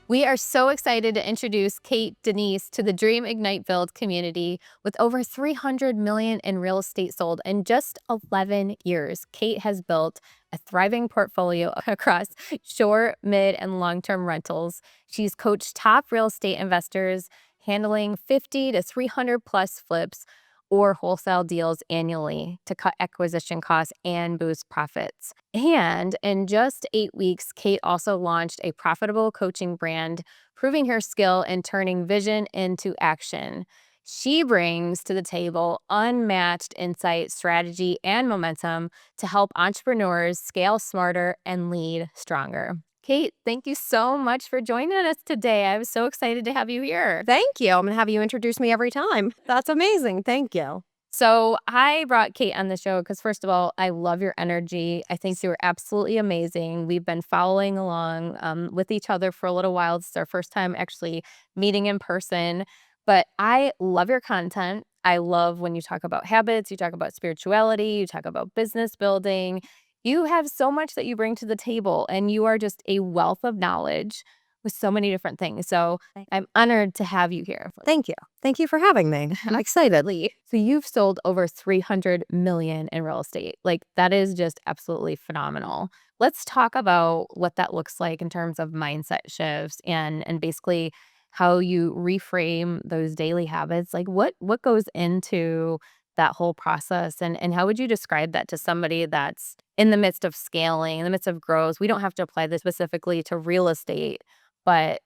We are so excited to introduce Kate Denise to the Dream Ignite Build community. With over 300 million in real estate sold in just 11 years, Kate has built a thriving portfolio across short, mid, and long-term rentals. She's coached top real estate investors handling 50 to 300 plus flips or wholesale deals annually to cut acquisition costs and boost profits. And in just 8 weeks, Kate also launched a profitable coaching brand, proving her skill in turning vision into action. She brings to the table unmatched insight, strategy, and momentum to help entrepreneurs scale smarter and lead stronger. Kate, thank you so much for joining us today. I'm so excited to have you here. Thank you. I'm going to have you introduce me every time. That's amazing. Thank you. So I brought Kate on the show because, first of all, I love your energy. I think you are absolutely amazing. We've been following along with each other for a little while. This is our first time actually meeting in person. But I love your content. I love when you talk about habits, you talk about spirituality, you talk about business building. You have so much that you bring to the table, and you are just a wealth of knowledge with so many different things. So I'm honored to have you here. Thank you. Thank you for having me. I'm excited. So you've sold over 300 million in real estate. Like, that is just absolutely phenomenal. Let's talk about what that looks like in terms of mindset shifts and basically how you reframe those daily habits. Like, what goes into that whole process, and how would you describe that to somebody that's in the midst of scaling, in the midst of growth? We don't have to apply this specifically to real estate, but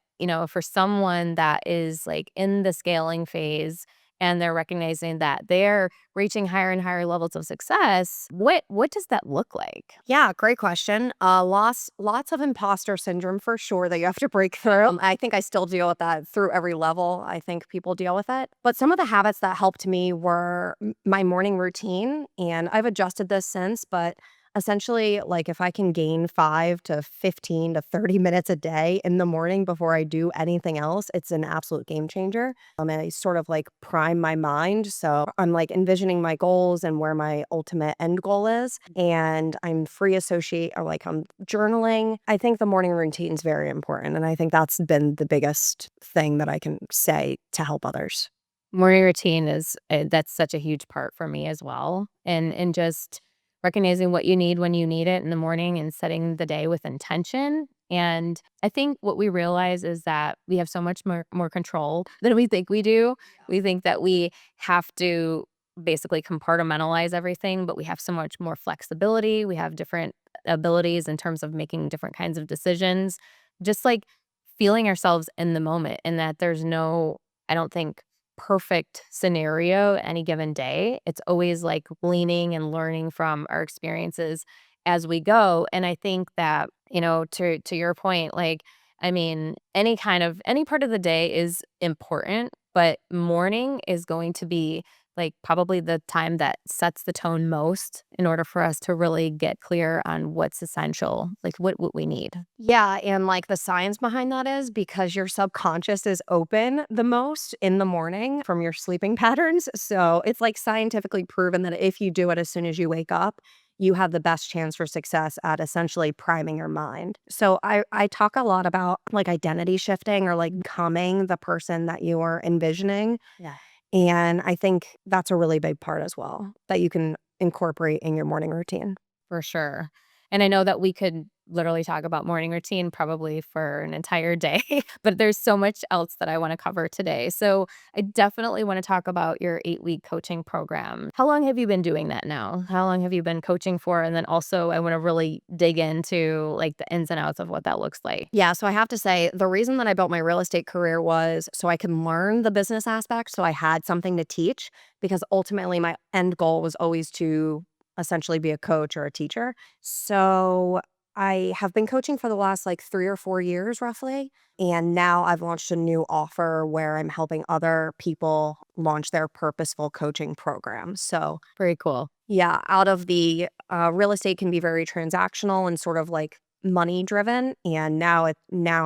for someone that is like in the scaling phase and they're recognizing that they're reaching higher and higher levels of success, what does that look like? Yeah, great question. Lots of imposter syndrome for sure that you have to break through. I think I still deal with that through every level. I think people deal with it. But some of the habits that helped me were my morning routine, and I've adjusted this since, but essentially, like if I can gain 5 to 15 to 30 minutes a day in the morning before I do anything else, it's an absolute game changer. And I sort of like prime my mind. So I'm like envisioning my goals and where my ultimate end goal is. And I'm free associate or like I'm journaling. I think the morning routine is very important. And I think that's been the biggest thing that I can say to help others. Morning routine is that's such a huge part for me as well. And just recognizing what you need when you need it in the morning and setting the day with intention. And I think what we realize is that we have so much more control than we think we do. We think that we have to basically compartmentalize everything, but we have so much more flexibility. We have different abilities in terms of making different kinds of decisions, just like feeling ourselves in the moment, and that there's no, I don't think, perfect scenario any given day. It's always like leaning and learning from our experiences as we go. And I think that, to your point, like, I mean, any part of the day is important, but morning is going to be like probably the time that sets the tone most in order for us to really get clear on what's essential, like what we need. Yeah, and like the science behind that is because your subconscious is open the most in the morning from your sleeping patterns. So it's like scientifically proven that if you do it as soon as you wake up, you have the best chance for success at essentially priming your mind. So I talk a lot about like identity shifting or like becoming the person that you are envisioning. Yeah. And I think that's a really big part as well that you can incorporate in your morning routine. For sure. And I know that we could literally talk about morning routine probably for an entire day, but there's so much else that I want to cover today. So I definitely want to talk about your 8-week coaching program. How long have you been doing that now? How long have you been coaching for? And then also, I want to really dig into like the ins and outs of what that looks like. Yeah, so I have to say the reason that I built my real estate career was so I could learn the business aspect, so I had something to teach, because ultimately my end goal was always to essentially be a coach or a teacher. So I have been coaching for the last like 3 or 4 years roughly, and now I've launched a new offer where I'm helping other people launch their purposeful coaching program. So Very cool. yeah, out of the real estate can be very transactional and sort of like money driven, and now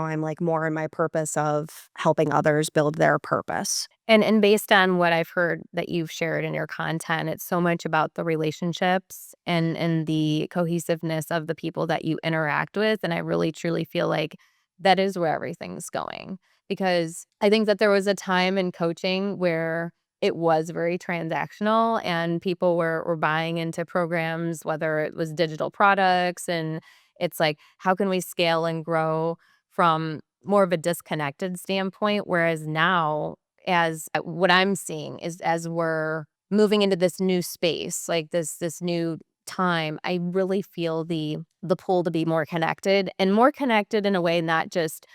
I'm like more in my purpose of helping others build their purpose. And based on what I've heard that you've shared in your content, it's so much about the relationships and the cohesiveness of the people that you interact with. And I really truly feel like that is where everything's going. Because I think that there was a time in coaching where it was very transactional and people were buying into programs, whether it was digital products. And it's like, how can we scale and grow from more of a disconnected standpoint? Whereas now, as what I'm seeing is as we're moving into this new space, like this new time, I really feel the pull to be more connected, and more connected in a way not just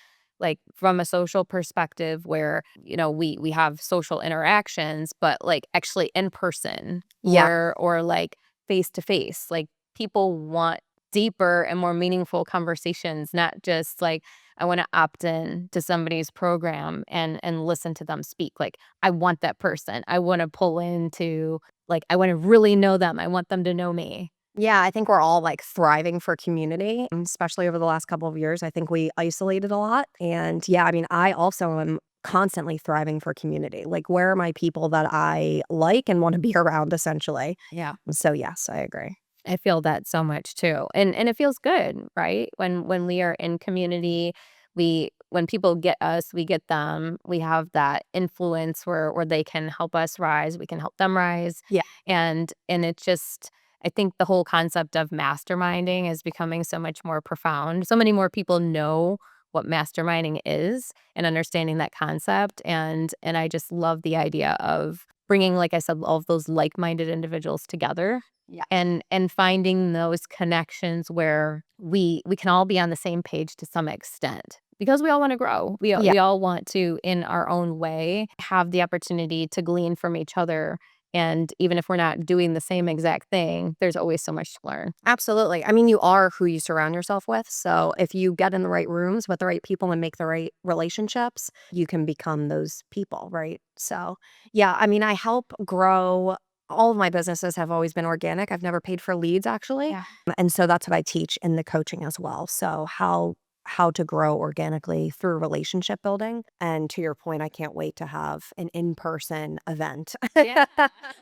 like from a social perspective where, we have social interactions, but like actually in person Yeah. or like face to face. Like people want deeper and more meaningful conversations, not just like I want to opt in to somebody's program and listen to them speak. Like I want that person. I want to pull into like I want to really know them. I want them to know me. Yeah, I think we're all like thriving for community, especially over the last couple of years. I think we isolated a lot. And yeah, I mean, I also am constantly thriving for community. Like, where are my people that I like and want to be around, essentially? Yeah. So, yes, I agree. I feel that so much too. And it feels good, right? When we are in community, when people get us, we get them. We have that influence where they can help us rise, we can help them rise. Yeah. And it's just I think the whole concept of masterminding is becoming so much more profound. So many more people know what masterminding is and understanding that concept, and I just love the idea of bringing, like I said, all of those like-minded individuals together Yeah. and finding those connections where we can all be on the same page to some extent, because we all want to grow. Yeah. We all want to, in our own way, have the opportunity to glean from each other. And even if we're not doing the same exact thing, there's always so much to learn. Absolutely. I mean, you are who you surround yourself with. So if you get in the right rooms with the right people and make the right relationships, you can become those people, right? So, yeah, I mean, I help grow. All of my businesses have always been organic. I've never paid for leads actually. Yeah. And so that's what I teach in the coaching as well. So how to grow organically through relationship building. And to your point, I can't wait to have an in-person event. Yeah.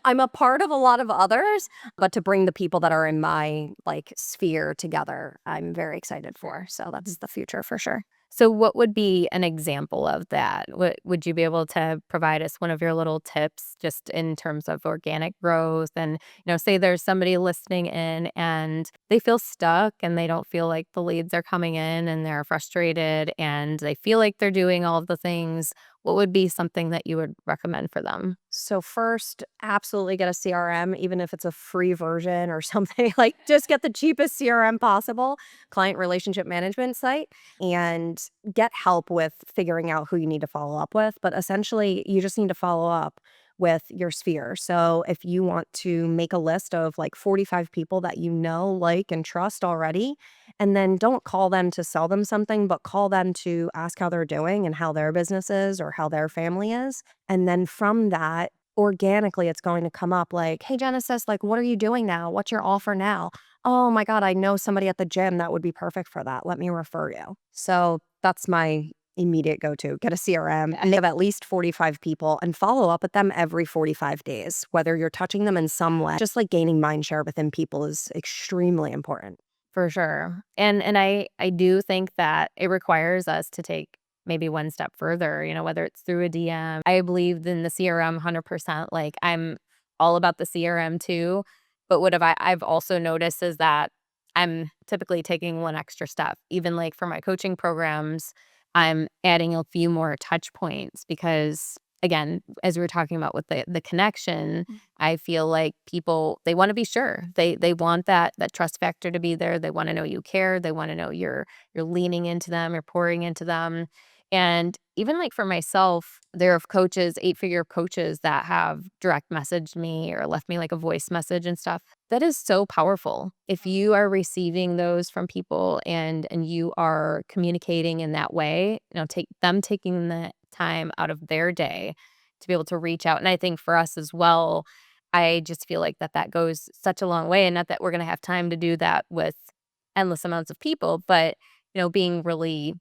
I'm a part of a lot of others, but to bring the people that are in my, like, sphere together, I'm very excited for. So that's the future for sure. So what would be an example of that? Would you be able to provide us one of your little tips just in terms of organic growth? And, say there's somebody listening in and they feel stuck and they don't feel like the leads are coming in and they're frustrated and they feel like they're doing all of the things. What would be something that you would recommend for them? So first, absolutely get a CRM, even if it's a free version or something. Like, just get the cheapest CRM possible, client relationship management site, and get help with figuring out who you need to follow up with. But essentially, you just need to follow up with your sphere. So if you want to make a list of like 45 people that you know, like, and trust already, and then don't call them to sell them something, but call them to ask how they're doing and how their business is or how their family is. And then from that, organically, it's going to come up like, "Hey, Genesis, like, what are you doing now? What's your offer now? Oh my God, I know somebody at the gym that would be perfect for that. Let me refer you." So that's my immediate go-to. Get a CRM and have at least 45 people and follow up with them every 45 days, whether you're touching them in some way. Just like gaining mind share within people is extremely important. For sure. And I do think that it requires us to take maybe one step further, whether it's through a DM. I believe in the CRM 100%. Like I'm all about the CRM too. But what I've also noticed is that I'm typically taking one extra step. Even like for my coaching programs, I'm adding a few more touch points because again, as we were talking about with the connection, I feel like people they want to be sure. They want that trust factor to be there. They want to know you care. They want to know you're leaning into them, you're pouring into them. And even like for myself, there are coaches, 8-figure coaches that have direct messaged me or left me like a voice message and stuff. That is so powerful. If you are receiving those from people and you are communicating in that way, take them taking the time out of their day to be able to reach out. And I think for us as well, I just feel like that goes such a long way. And not that we're going to have time to do that with endless amounts of people, but being really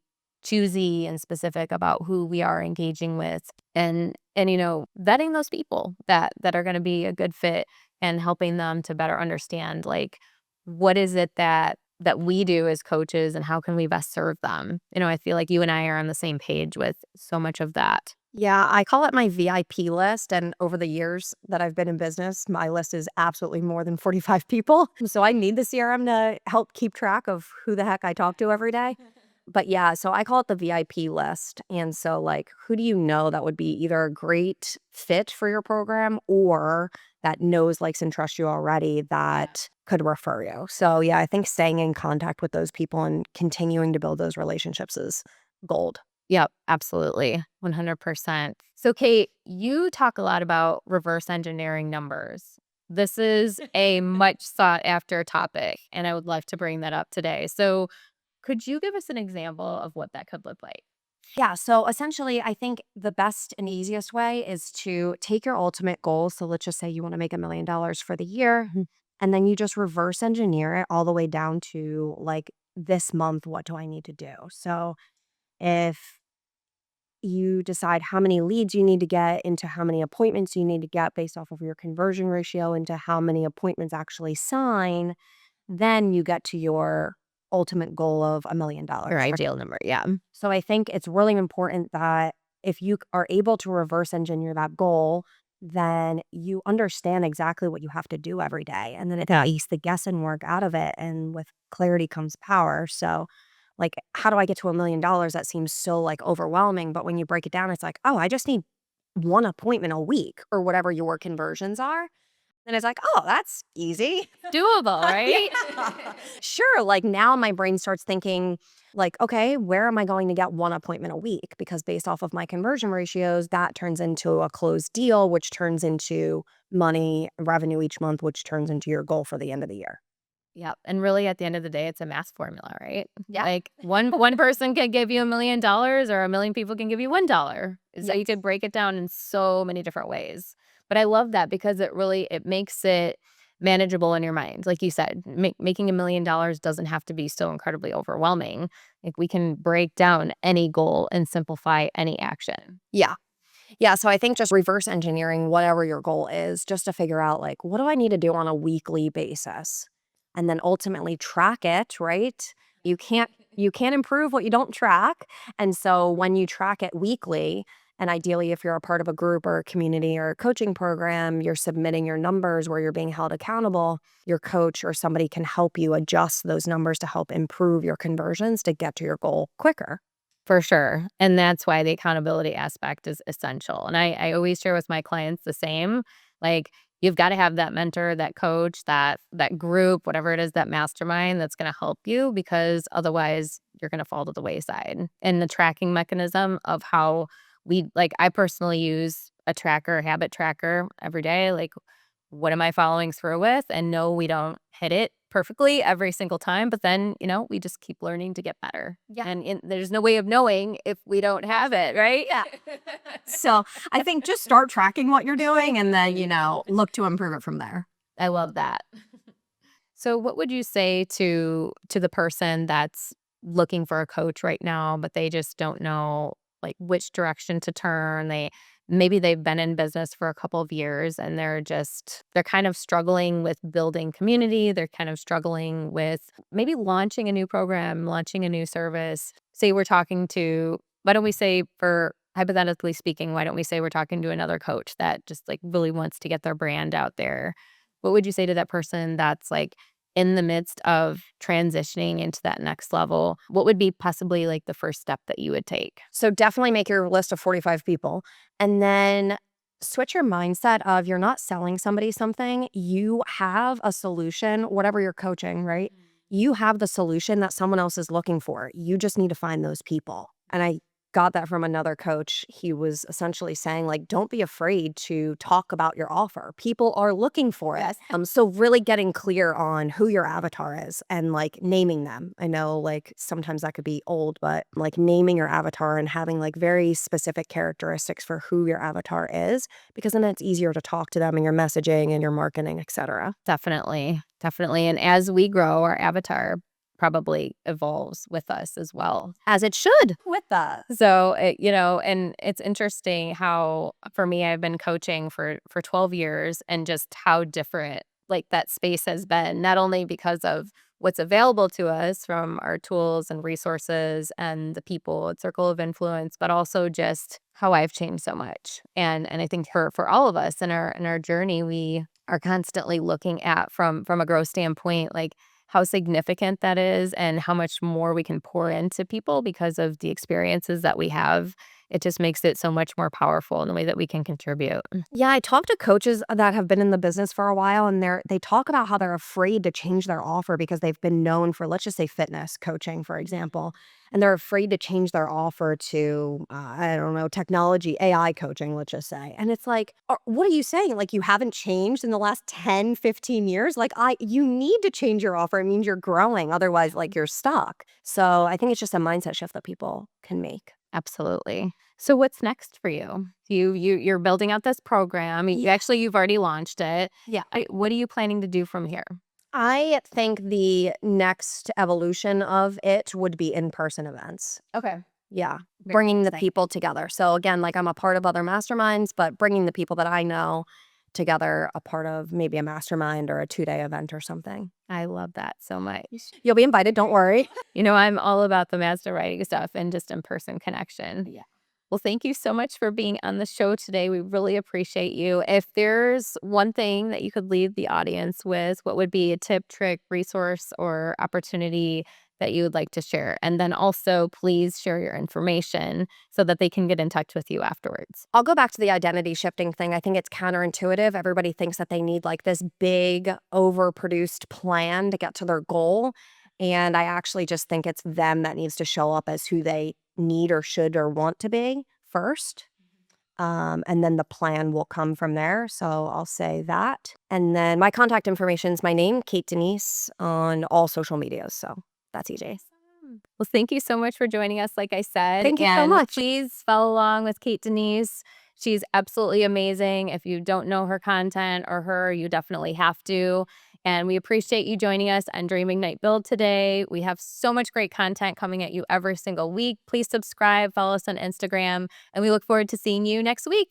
choosy and specific about who we are engaging with and vetting those people that are going to be a good fit and helping them to better understand like what is it that that we do as coaches and how can we best serve them. I feel like you and I are on the same page with so much of that. Yeah, I call it my VIP list, and over the years that I've been in business, my list is absolutely more than 45 people. So I need the CRM to help keep track of who the heck I talk to every day. But yeah, so I call it the VIP list. And so, like, who do you know that would be either a great fit for your program or that knows, likes, and trusts you already that could refer you? So, yeah, I think staying in contact with those people and continuing to build those relationships is gold. Yep, absolutely. 100%. So, Kate, you talk a lot about reverse engineering numbers. This is a much sought after topic, and I would love to bring that up today. So, could you give us an example of what that could look like? Yeah, so essentially, I think the best and easiest way is to take your ultimate goal. So let's just say you want to make $1 million for the year, and then you just reverse engineer it all the way down to like this month, what do I need to do? So if you decide how many leads you need to get into how many appointments you need to get based off of your conversion ratio into how many appointments actually sign, then you get to your ultimate goal of $1 million. Your ideal number. Yeah. So I think it's really important that if you are able to reverse engineer that goal, then you understand exactly what you have to do every day. And then it takes the guessing work out of it. And with clarity comes power. So, like, how do I get to $1 million? That seems so like overwhelming. But when you break it down, it's like, oh, I just need one appointment a week or whatever your conversions are. And it's like, oh, that's easy. Doable, right? Yeah. Sure, like, now my brain starts thinking, like, "Okay, where am I going to get 1 appointment a week?" Because based off of my conversion ratios, that turns into a closed deal, which turns into money, revenue each month, which turns into your goal for the end of the year. Yep, and really at the end of the day, it's a math formula, right? Yeah. Like, one person can give you $1 million or 1,000,000 people can give you $1. So you Yes. could break it down in so many different ways. But I love that because it makes it manageable in your mind. Like you said, making $1 million doesn't have to be so incredibly overwhelming. Like, we can break down any goal and simplify any action. Yeah. Yeah, so I think just reverse engineering whatever your goal is, just to figure out, like, what do I need to do on a weekly basis? And then ultimately track it, right? You can't improve what you don't track. And so when you track it weekly, and ideally if you're a part of a group or a community or a coaching program, you're submitting your numbers where you're being held accountable, your coach or somebody can help you adjust those numbers to help improve your conversions to get to your goal quicker. For sure, and that's why the accountability aspect is essential, and I always share with my clients the same, like, you've gotta have that mentor, that coach, that group, whatever it is, that mastermind that's gonna help you because otherwise you're gonna fall to the wayside, and the tracking mechanism of how I personally use a tracker, a habit tracker every day, like, what am I following through with? And no, we don't hit it perfectly every single time, but then, we just keep learning to get better. Yeah. And there's no way of knowing if we don't have it, right? Yeah. So I think just start tracking what you're doing and then, look to improve it from there. I love that. So what would you say to the person that's looking for a coach right now, but they just don't know like which direction to turn? Maybe they've been in business for a couple of years and they're kind of struggling with building community. They're kind of struggling with maybe launching a new program, launching a new service. Say we're talking to, why don't we say for hypothetically speaking, why don't we say we're talking to another coach that just like really wants to get their brand out there? What would you say to that person that's like in the midst of transitioning into that next level? What would be possibly like the first step that you would take? So definitely make your list of 45 people and then switch your mindset of you're not selling somebody something. You have a solution, whatever you're coaching, right? You have the solution that someone else is looking for. You just need to find those people. And I got that from another coach. He was essentially saying, like, don't be afraid to talk about your offer. People are looking for it. Yes. So really getting clear on who your avatar is and like naming them. I know like sometimes that could be old, but like naming your avatar and having like very specific characteristics for who your avatar is, because then it's easier to talk to them in your messaging and your marketing, etc. Definitely. Definitely. And as we grow, our avatar probably evolves with us as well. As it should with us. So, and it's interesting how for me, I've been coaching for 12 years and just how different like that space has been, not only because of what's available to us from our tools and resources and the people and circle of influence, but also just how I've changed so much. And I think for all of us in our journey, we are constantly looking at from a growth standpoint, like how significant that is and how much more we can pour into people because of the experiences that we have. It just makes it so much more powerful in the way that we can contribute. Yeah, I talk to coaches that have been in the business for a while, and they talk about how they're afraid to change their offer because they've been known for, let's just say, fitness coaching, for example, and they're afraid to change their offer to, I don't know, technology, AI coaching, let's just say. And it's like, what are you saying? Like, you haven't changed in the last 10, 15 years? Like, you need to change your offer. It means you're growing. Otherwise, like, you're stuck. So I think it's just a mindset shift that people can make. Absolutely. So what's next for you? You're building out this program. Yeah. You've already launched it. Yeah. What are you planning to do from here? I think the next evolution of it would be in-person events. Okay. Yeah, Very bringing the exciting. people together. So again, like, I'm a part of other masterminds, but bringing the people that I know together, a part of maybe a mastermind or a 2-day event or something. I love that so much. You'll be invited, don't worry. I'm all about the master writing stuff and just in-person connection. Yeah. Well, thank you so much for being on the show today. We really appreciate you. If there's one thing that you could leave the audience with, what would be a tip, trick, resource, or opportunity that you would like to share? And then also, please share your information so that they can get in touch with you afterwards. I'll go back to the identity shifting thing. I think it's counterintuitive. Everybody thinks that they need like this big, overproduced plan to get to their goal. And I actually just think it's them that needs to show up as who they need or should or want to be first. And then the plan will come from there. So I'll say that. And then my contact information is my name, Kate Denise, on all social medias. So that's easy. Well, thank you so much for joining us, like I said. Thank you so And much. please follow along with Kate Denise. She's absolutely amazing. If you don't know her content or her, you definitely have to. And we appreciate you joining us on Dreaming Night Build today. We have so much great content coming at you every single week. Please subscribe, follow us on Instagram, and we look forward to seeing you next week.